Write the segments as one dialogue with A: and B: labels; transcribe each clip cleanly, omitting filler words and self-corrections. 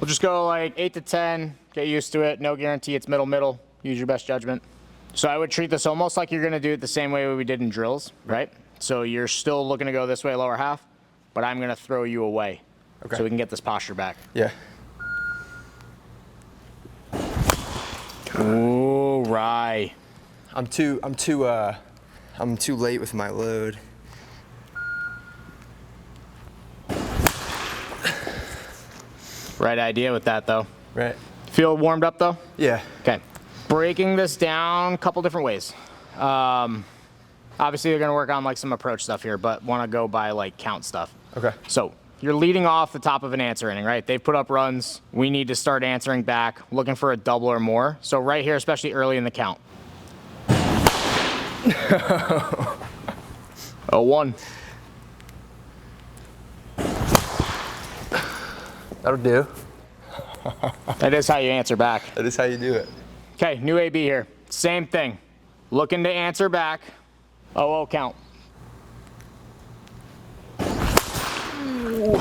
A: We'll just go like 8 to 10, get used to it. No guarantee it's middle. Use your best judgment. So I would treat this almost like you're gonna do it the same way we did in drills, right? So you're still looking to go this way, lower half, but I'm gonna throw you away. Okay. So we can get this posture back.
B: Yeah.
A: Ooh, right.
B: I'm too late with my load.
A: Right idea with that though.
B: Right.
A: Feel warmed up though?
B: Yeah.
A: Okay. Breaking this down a couple different ways. Obviously you're gonna work on like some approach stuff here, but wanna go by like count stuff.
B: Okay.
A: So you're leading off the top of an answer inning, right? They've put up runs. We need to start answering back, looking for a double or more. So right here, especially early in the count. 0-1.
B: That'll do.
A: That is how you answer back.
B: That is how you do it.
A: Okay, new AB here. Same thing. Looking to answer back. 0-0 count.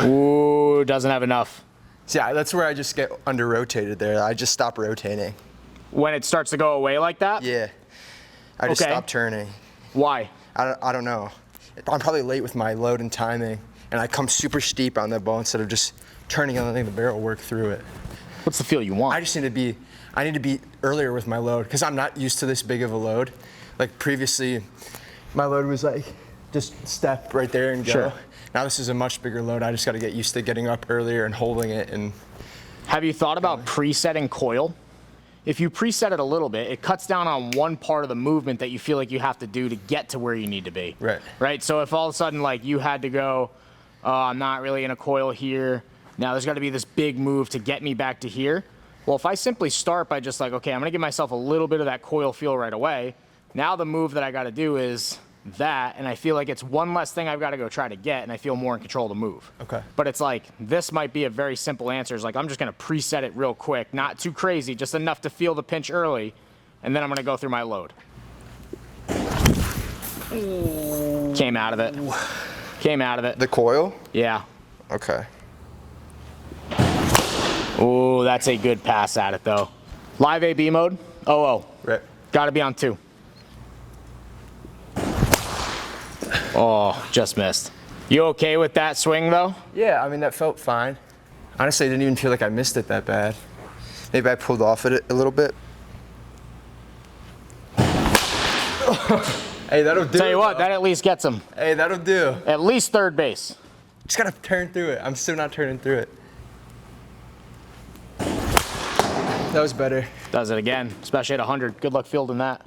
A: Ooh, doesn't have enough.
B: See, that's where I just get under rotated there. I just stop rotating.
A: When it starts to go away like that?
B: Yeah. I just stop turning.
A: Why?
B: I don't know. I'm probably late with my load and timing, and I come super steep on that ball instead of just turning and letting the barrel work through it.
A: What's the feel you want?
B: I need to be earlier with my load because I'm not used to this big of a load. Like previously, my load was like just step right there and go.
A: Sure.
B: Now this is a much bigger load. I just got to get used to getting up earlier and holding it. And
A: have you thought about presetting coil? If you preset it a little bit, it cuts down on one part of the movement that you feel like you have to do to get to where you need to be.
B: Right.
A: Right. So if all of a sudden like you had to go, I'm not really in a coil here. Now there's got to be this big move to get me back to here. Well, if I simply start by just like, okay, I'm going to give myself a little bit of that coil feel right away. Now the move that I got to do is that, and I feel like it's one less thing I've got to go try to get, and I feel more in control of the move.
B: Okay.
A: But it's like, this might be a very simple answer. It's like, I'm just going to preset it real quick, not too crazy, just enough to feel the pinch early, and then I'm going to go through my load. Came out of it. Came out of it.
B: the coil?
A: Yeah.
B: Okay.
A: Ooh, that's a good pass at it though. Live AB mode, 0-0.
B: Right.
A: Gotta be on 2. Oh, just missed. You okay with that swing though?
B: Yeah, I mean, that felt fine. Honestly, I didn't even feel like I missed it that bad. Maybe I pulled off it a little bit. Hey, that'll do.
A: Tell you what, that at least gets him.
B: Hey, that'll do.
A: At least third base.
B: Just gotta turn through it. I'm still not turning through it. That was better.
A: Does it again, especially at 100. Good luck fielding that.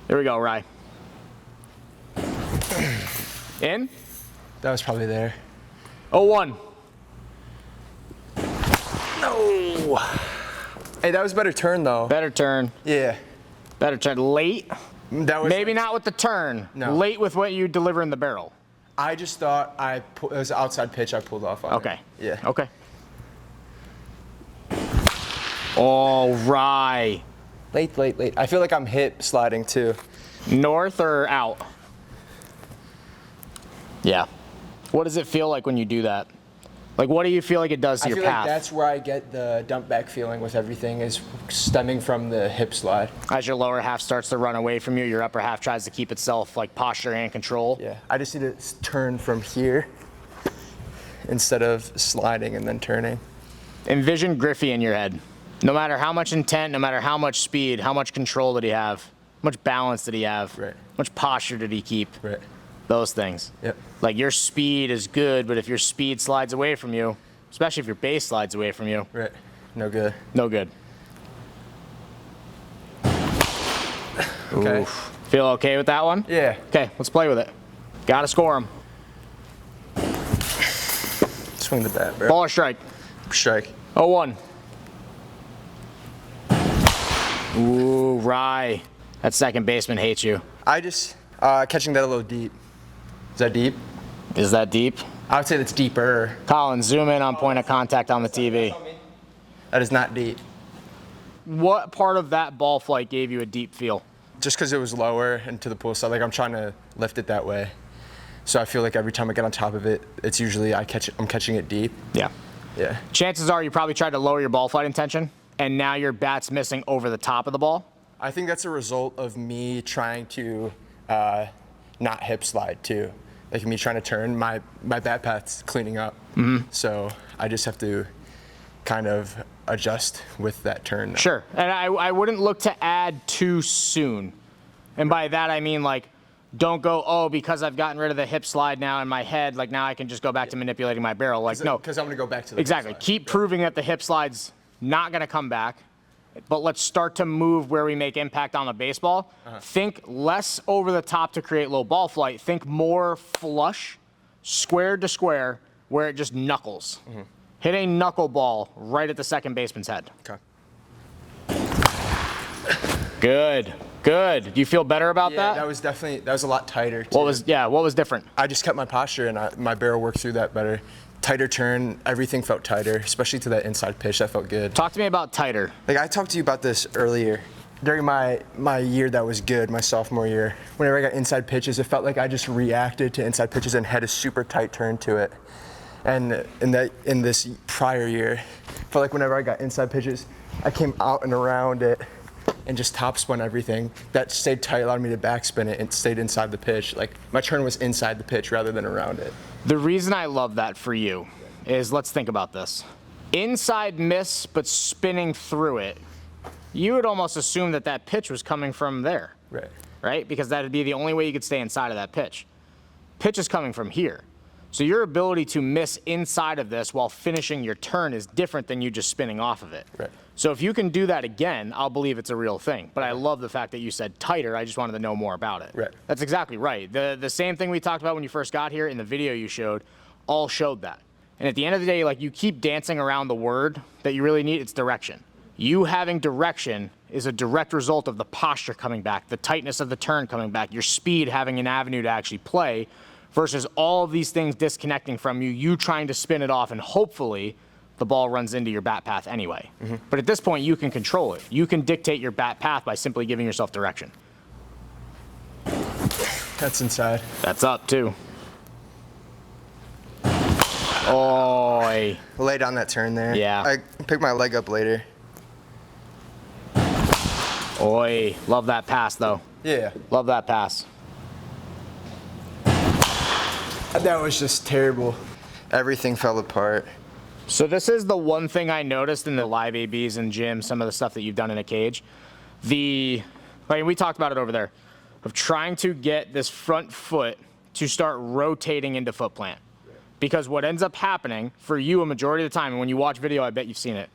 A: There we go, Rye. In?
B: That was probably there.
A: 0-1.
B: No. Hey, that was a better turn though.
A: Better turn.
B: Yeah.
A: Better turn. Late?
B: That was
A: Maybe not with the turn.
B: No.
A: Late with what you deliver in the barrel.
B: I just thought it was an outside pitch I pulled off on.
A: Okay.
B: It. Yeah.
A: Okay. All right.
B: Late. I feel like I'm hip sliding too.
A: North or out? Yeah. What does it feel like when you do that? Like, what do you feel like it does to your path?
B: I feel like that's where I get the dump back feeling with everything, is stemming from the hip slide.
A: As your lower half starts to run away from you, your upper half tries to keep itself like posture and control.
B: Yeah, I just need to turn from here instead of sliding and then turning.
A: Envision Griffey in your head. No matter how much intent, no matter how much speed, how much control did he have? How much balance did he have?
B: Right.
A: How much posture did he keep?
B: Right.
A: Those things.
B: Yep.
A: Like, your speed is good, but if your speed slides away from you, especially if your base slides away from you.
B: Right. No good.
A: No good.
B: Okay.
A: Oof. Feel okay with that one?
B: Yeah.
A: Okay, let's play with it. Gotta score him.
B: Swing the bat, bro.
A: Ball or strike?
B: Strike.
A: 0-1. Ooh, Rye. That second baseman hates you.
B: I just, catching that a little deep. Is that deep?
A: Is that deep?
B: I would say that's deeper.
A: Colin, zoom in on point of contact on the TV.
B: That is not deep.
A: What part of that ball flight gave you a deep feel?
B: Just because it was lower and to the pull side, like I'm trying to lift it that way. So I feel like every time I get on top of it, it's usually I'm catching it deep.
A: Yeah.
B: Yeah.
A: chances are you probably tried to lower your ball flight intention, and now your bat's missing over the top of the ball.
B: I think that's a result of me trying to not hip slide too. Like me trying to turn, my bat path's cleaning up. So I just have to kind of adjust with that turn now.
A: Sure, and I wouldn't look to add too soon. And by that I mean, like, don't go, oh, because I've gotten rid of the hip slide now in my head, like now I can just go back to manipulating my barrel. Like, no.
B: Because I'm going to go back to the
A: Exactly.
B: hip slide.
A: Keep proving that the hip slide's not going to come back, but let's start to move where we make impact on the baseball. Think less over the top to create low ball flight. Think more flush, square to square, where it just knuckles. Hit a knuckleball right at the second baseman's head.
B: Okay.
A: Good. Good. Do you feel better about
B: Yeah,
A: that?
B: that was a lot tighter too.
A: What was different?
B: I just kept my posture and my barrel worked through that better. Tighter turn, everything felt tighter, especially to that inside pitch. That felt good.
A: Talk to me about tighter.
B: Like I talked to you about this earlier. During my year that was good, my sophomore year, whenever I got inside pitches, it felt like I just reacted to inside pitches and had a super tight turn to it. And in this prior year, I felt like whenever I got inside pitches, I came out and around it and just topspun everything. That stayed tight, allowed me to backspin it and stayed inside the pitch. Like my turn was inside the pitch rather than around it.
A: The reason I love that for you is, let's think about this. Inside miss, but spinning through it, you would almost assume that that pitch was coming from there.
B: Right.
A: Right? Because that would be the only way you could stay inside of that pitch. Pitch is coming from here. So your ability to miss inside of this while finishing your turn is different than you just spinning off of it.
B: Right.
A: So if you can do that again, I'll believe it's a real thing. But I love the fact that you said tighter. I just wanted to know more about it.
B: Right.
A: That's exactly right. The same thing we talked about when you first got here in the video you showed, all showed that. And at the end of the day, like, you keep dancing around the word that you really need. It's direction. You having direction is a direct result of the posture coming back, the tightness of the turn coming back, your speed having an avenue to actually play, versus all of these things disconnecting from you, you trying to spin it off, and hopefully the ball runs into your bat path anyway. But at this point, you can control it. You can dictate your bat path by simply giving yourself direction.
B: That's inside.
A: That's up, too. Oy.
B: Lay down that turn there.
A: Yeah.
B: I pick my leg up later.
A: Oy. Love that pass, though.
B: Yeah.
A: Love that pass.
B: That was just terrible. Everything fell apart.
A: So this is the one thing I noticed in the live ABs and gym, some of the stuff that you've done in a cage. Like we talked about it over there, of trying to get this front foot to start rotating into foot plant. Because what ends up happening for you a majority of the time, and when you watch video, I bet you've seen it.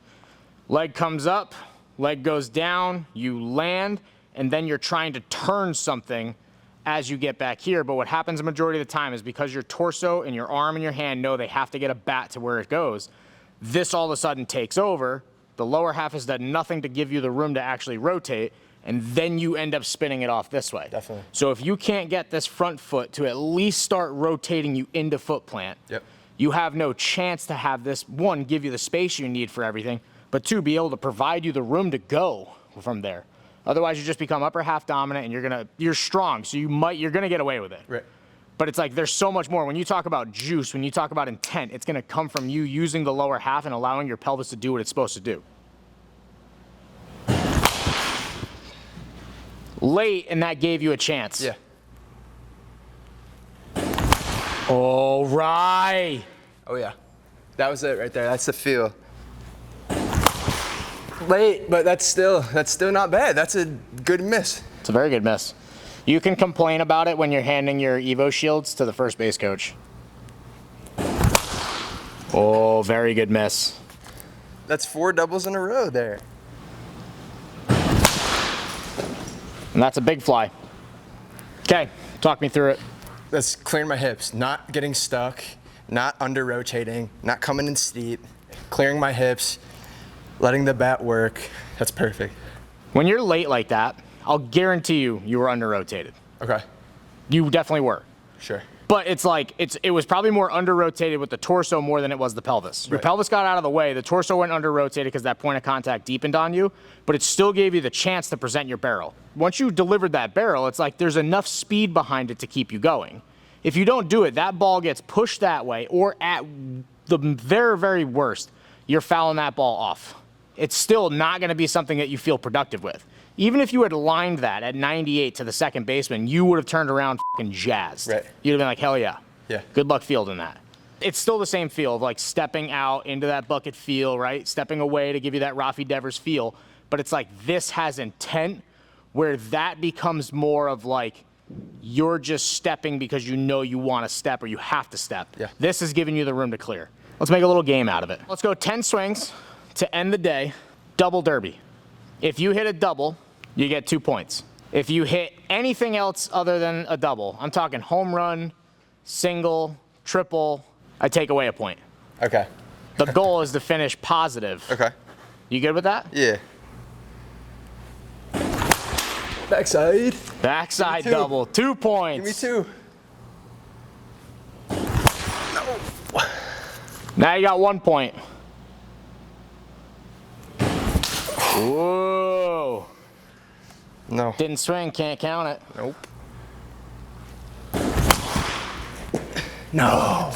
A: Leg comes up, leg goes down, you land, and then you're trying to turn something as you get back here. But what happens a majority of the time is because your torso and your arm and your hand know they have to get a bat to where it goes, this all of a sudden takes over. The lower half has done nothing to give you the room to actually rotate, and then you end up spinning it off this way.
B: Definitely.
A: So if you can't get this front foot to at least start rotating you into foot plant,
B: Yep.
A: you have no chance to have this, one, give you the space you need for everything, but two, be able to provide you the room to go from there. Otherwise, you just become upper half dominant, and you're strong, so you're gonna get away with it.
B: Right.
A: But it's like there's so much more. When you talk about juice, when you talk about intent, it's gonna come from you using the lower half and allowing your pelvis to do what it's supposed to do. Late, and that gave you a chance.
B: Yeah.
A: All right.
B: Oh yeah. That was it right there. That's the feel. Late, but that's still not bad. That's a good miss.
A: It's a very good miss. You can complain about it when you're handing your Evo shields to the first base coach. Oh, very good miss.
B: That's 4 doubles in a row there.
A: And that's a big fly. Okay, talk me through it.
B: That's clearing my hips, not getting stuck, not under rotating, not coming in steep, clearing my hips, letting the bat work. That's perfect.
A: When you're late like that, I'll guarantee you were under rotated.
B: Okay.
A: You definitely were.
B: Sure.
A: But it's like, it was probably more under-rotated with the torso more than it was the pelvis. Your
B: Right.
A: pelvis got out of the way, the torso went under-rotated because that point of contact deepened on you, but it still gave you the chance to present your barrel. Once you delivered that barrel, it's like there's enough speed behind it to keep you going. If you don't do it, that ball gets pushed that way or at the very, very worst, you're fouling that ball off. It's still not going to be something that you feel productive with. Even if you had lined that at 98 to the second baseman, you would have turned around fucking jazzed.
B: Right.
A: You'd have been like, hell yeah.
B: Yeah.
A: Good luck fielding that. It's still the same feel of like stepping out into that bucket feel, right? Stepping away to give you that Rafi Devers feel. But it's like this has intent where that becomes more of like you're just stepping because you know you want to step or you have to step.
B: Yeah.
A: This is giving you the room to clear. Let's make a little game out of it. Let's go 10 swings to end the day, double derby. If you hit a double, you get 2 points. If you hit anything else other than a double, I'm talking home run, single, triple, I take away a point.
B: Okay.
A: The goal is to finish positive.
B: Okay.
A: You good with that?
B: Yeah. Backside.
A: Backside
B: Give me 2.
A: double, 2 points.
B: Give me 2.
A: Now you got 1 point. Whoa.
B: No.
A: Didn't swing, can't count it.
B: Nope. No.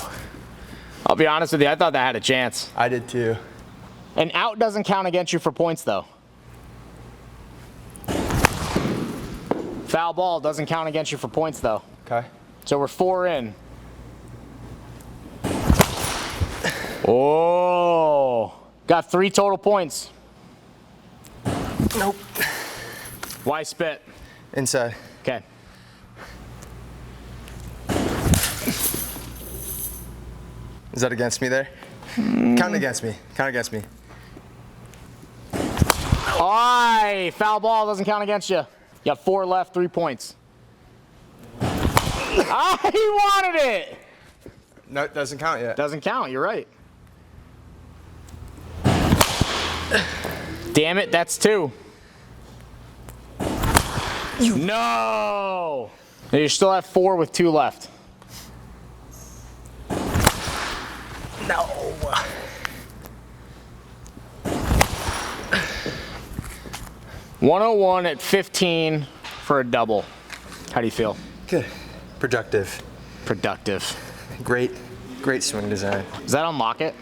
A: I'll be honest with you, I thought that had a chance.
B: I did too.
A: An out doesn't count against you for points though. Foul ball doesn't count against you for points though.
B: Okay.
A: So we're 4 in. Oh, got 3 total points.
B: Nope.
A: Why spit?
B: Inside.
A: Okay.
B: Is that against me there? Count against me. Count against me.
A: Aye, foul ball doesn't count against you. You got 4 left, 3 points. Ah, he wanted it.
B: No, it doesn't count yet.
A: Doesn't count, you're right. Damn it, that's 2. No! You still have 4 with 2 left.
B: No.
A: 101 at 15 for a double. How do you feel?
B: Good. Productive.
A: Productive.
B: Great swing design.
A: Does that unlock it?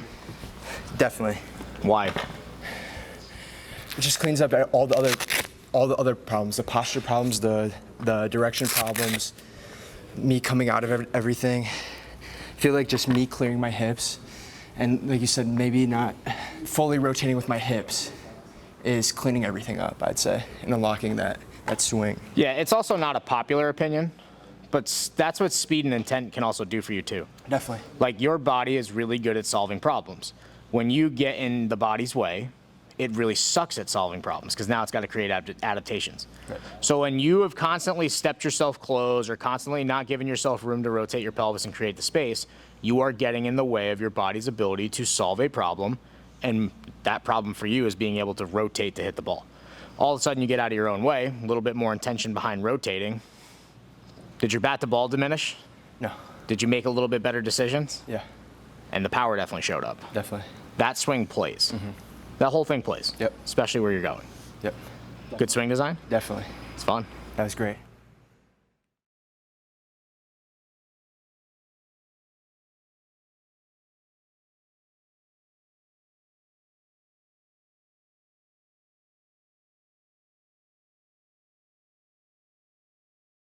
B: Definitely.
A: Why?
B: It just cleans up all the other problems, the posture problems, the direction problems, me coming out of everything. I feel like just me clearing my hips, and like you said, maybe not fully rotating with my hips is cleaning everything up, I'd say, and unlocking that swing.
A: Yeah, it's also not a popular opinion, but that's what speed and intent can also do for you too.
B: Definitely.
A: Like your body is really good at solving problems. When you get in the body's way, it really sucks at solving problems because now it's got to create adaptations.
B: Right.
A: So when you have constantly stepped yourself closed or constantly not giving yourself room to rotate your pelvis and create the space, you are getting in the way of your body's ability to solve a problem, and that problem for you is being able to rotate to hit the ball. All of a sudden you get out of your own way, a little bit more intention behind rotating. Did your bat to ball diminish?
B: No.
A: Did you make a little bit better decisions?
B: Yeah.
A: And the power definitely showed up.
B: Definitely.
A: That swing plays. That whole thing plays.
B: Yep.
A: Especially where you're going.
B: Yep.
A: Good swing design?
B: Definitely.
A: It's fun.
B: That was great.